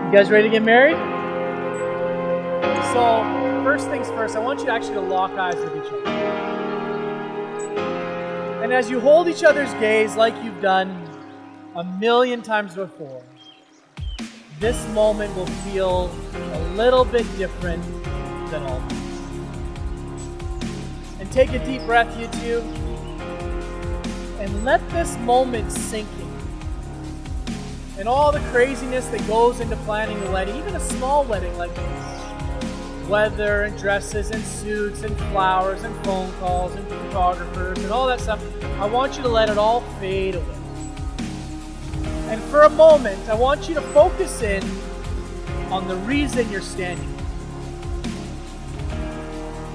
You guys ready to get married? So, first things first, I want you actually to lock eyes with each other. And as you hold each other's gaze like you've done a million times before, this moment will feel a little bit different than all these. And take a deep breath, you two, and let this moment sink in. And all the craziness that goes into planning a wedding, even a small wedding like this. Weather and dresses and suits and flowers and phone calls and photographers and all that stuff. I want you to let it all fade away. And for a moment, I want you to focus in on the reason you're standing here.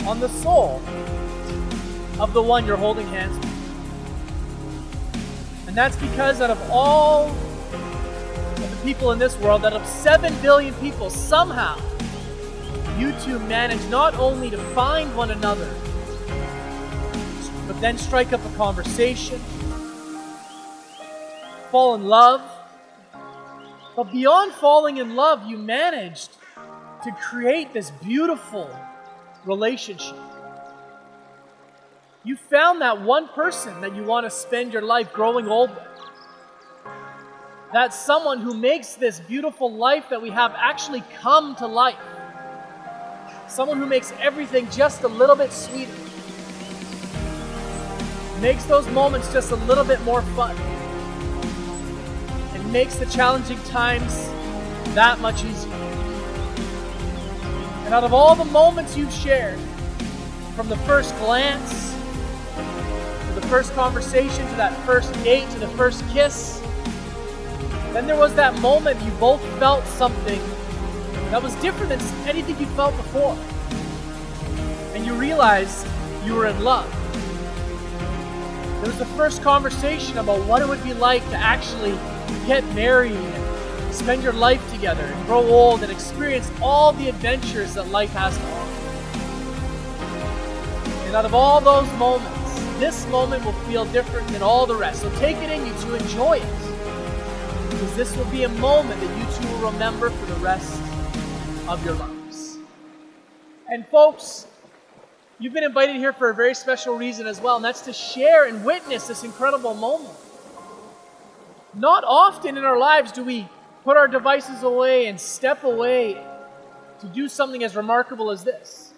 On the soul of the one you're holding hands with. And that's because out of all of the people in this world, out of 7 billion people, somehow you two manage not only to find one another, but then strike up a conversation, fall in love. But beyond falling in love, you managed to create this beautiful relationship. You found that one person that you want to spend your life growing old with. That's someone who makes this beautiful life that we have actually come to life. Someone who makes everything just a little bit sweeter. Makes those moments just a little bit more fun. And makes the challenging times that much easier. And out of all the moments you've shared, from the first glance, to the first conversation, to that first date, to the first kiss, then there was that moment you both felt something that was different than anything you felt before. And you realized you were in love. There was the first conversation about what it would be like to actually get married and spend your life together and grow old and experience all the adventures that life has to offer. And out of all those moments, this moment will feel different than all the rest. So take it in you to enjoy it. Because this will be a moment that you two will remember for the rest of your lives. And folks, you've been invited here for a very special reason as well, and that's to share and witness this incredible moment. Not often in our lives do we put our devices away and step away to do something as remarkable as this.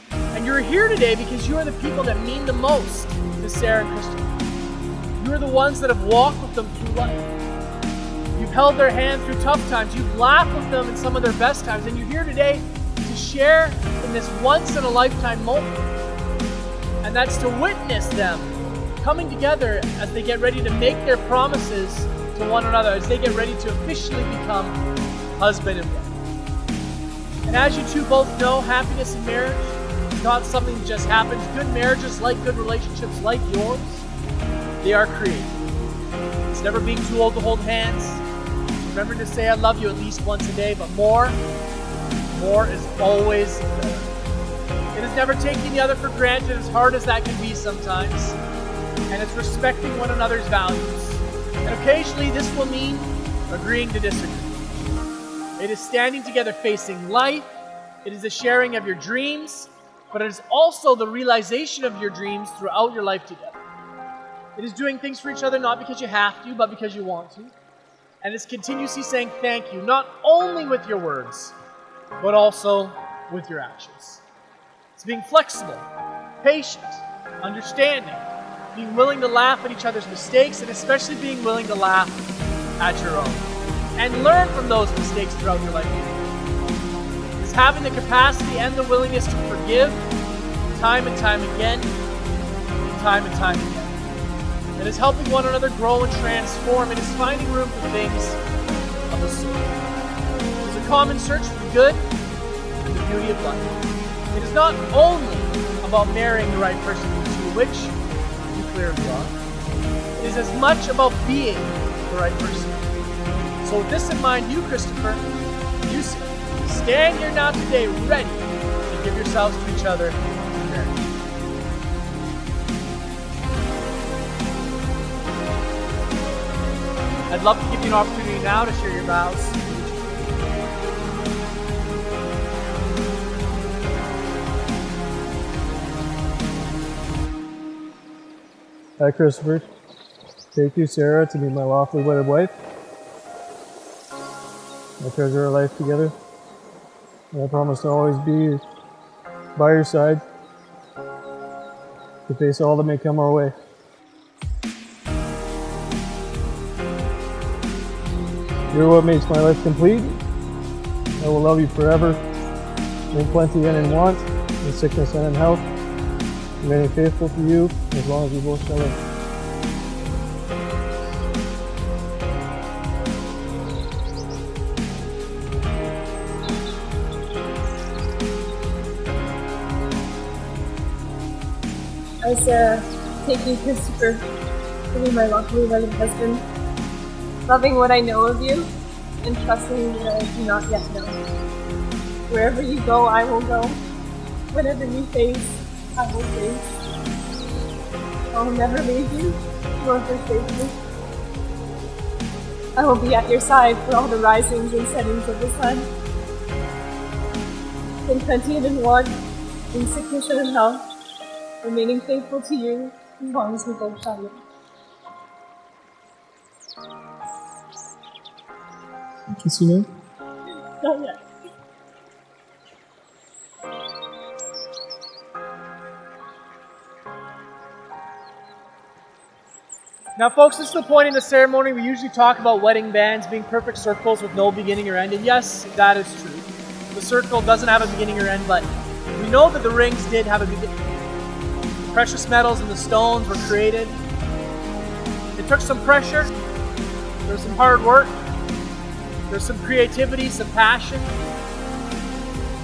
And you're here today because you are the people that mean the most to Sara and Chris. You are the ones that have walked with them through life. You've held their hand through tough times. You've laughed with them in some of their best times. And you're here today to share in this once-in-a-lifetime moment. And that's to witness them coming together as they get ready to make their promises to one another, as they get ready to officially become husband and wife. And as you two both know, happiness in marriage is not something that just happens. Good marriages, like good relationships like yours, they are created. It's never being too old to hold hands. Remember to say I love you at least once a day, but more is always better. It is never taking the other for granted, as hard as that can be sometimes. And it's respecting one another's values. And occasionally this will mean agreeing to disagree. It is standing together facing life. It is the sharing of your dreams, but it is also the realization of your dreams throughout your life together. It is doing things for each other not because you have to, but because you want to. And it's continuously saying thank you, not only with your words, but also with your actions. It's being flexible, patient, understanding, being willing to laugh at each other's mistakes, and especially being willing to laugh at your own. And learn from those mistakes throughout your life. It's having the capacity and the willingness to forgive time and time again, time and time again. It is helping one another grow and transform. It is finding room for things of the soul. It is a common search for the good and the beauty of life. It is not only about marrying the right person to which you clearly are. It is as much about being the right person. So with this in mind, you, Christopher, you stand here now today ready to give yourselves to each other in marriage. I'd love to give you an opportunity now to share your vows. I, Christopher, take you, Sarah, to be my lawfully wedded wife. I treasure our life together, and I promise to always be by your side to face all that may come our way. You're what makes my life complete. I will love you forever, in plenty and in want, in sickness and in health, remaining faithful to you as long as we both shall live. I, Sarah, take you, Christopher, to be my lawfully wedded husband, loving what I know of you, and trusting that I do not yet know. Wherever you go, I will go. Whatever you face, I will face. I will never leave you, nor forsake you. I will be at your side for all the risings and settings of the sun. In plenty and in want, in sickness and in health, remaining faithful to you as long as we both shall live. Kiss you now? Not yet. Now, folks, this is the point in the ceremony we usually talk about wedding bands being perfect circles with no beginning or end. And yes, that is true. The circle doesn't have a beginning or end, but we know that the rings did have a beginning. The precious metals and the stones were created. It took some pressure. There was some hard work. There's some creativity, some passion.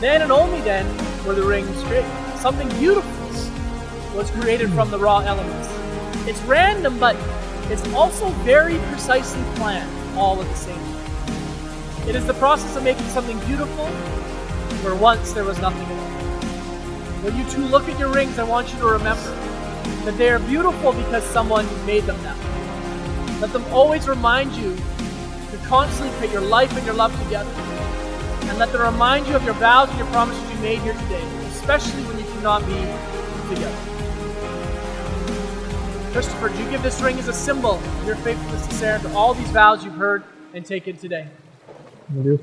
Then and only then were the rings created. Something beautiful was created from the raw elements. It's random, but it's also very precisely planned, all at the same time. It is the process of making something beautiful where once there was nothing at all. When you two look at your rings, I want you to remember that they are beautiful because someone made them that way. Let them always remind you to constantly put your life and your love together. And let them remind you of your vows and your promises you made here today, especially when you cannot be together. Christopher, do you give this ring as a symbol of your faithfulness to Sarah to all these vows you've heard and taken today? I do.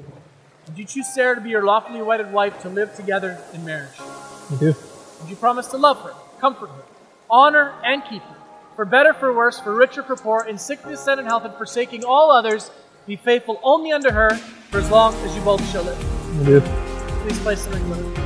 Did you choose Sarah to be your lawfully wedded wife to live together in marriage? I do. Did you promise to love her, comfort her, honor and keep her, for better, for worse, for richer, for poor, in sickness and in health, and forsaking all others, be faithful only unto her for as long as you both shall live? I do. Please place the ring with her.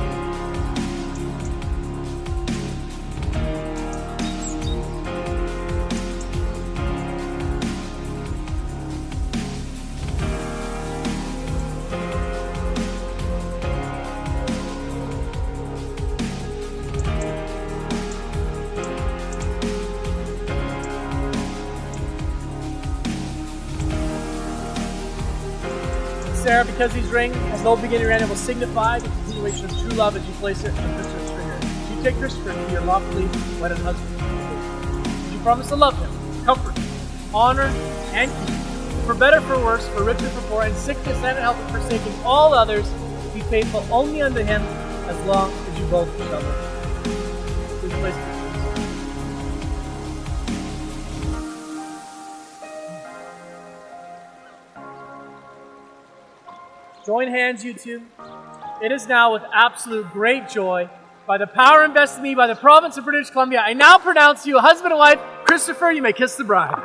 Sarah, because these rings has no beginning or end, it will signify the continuation of true love as you place it on Christopher's finger. You take Christopher to be your lawfully wedded husband. You promise to love him, comfort him, honor, and keep him, for better, for worse, for richer, for poor, in sickness and in health, and forsaking all others, be faithful only unto him as long as you both shall live. Please place the Join hands, you two. It is now with absolute great joy, by the power invested in me by the province of British Columbia, I now pronounce you a husband and wife. Christopher, you may kiss the bride.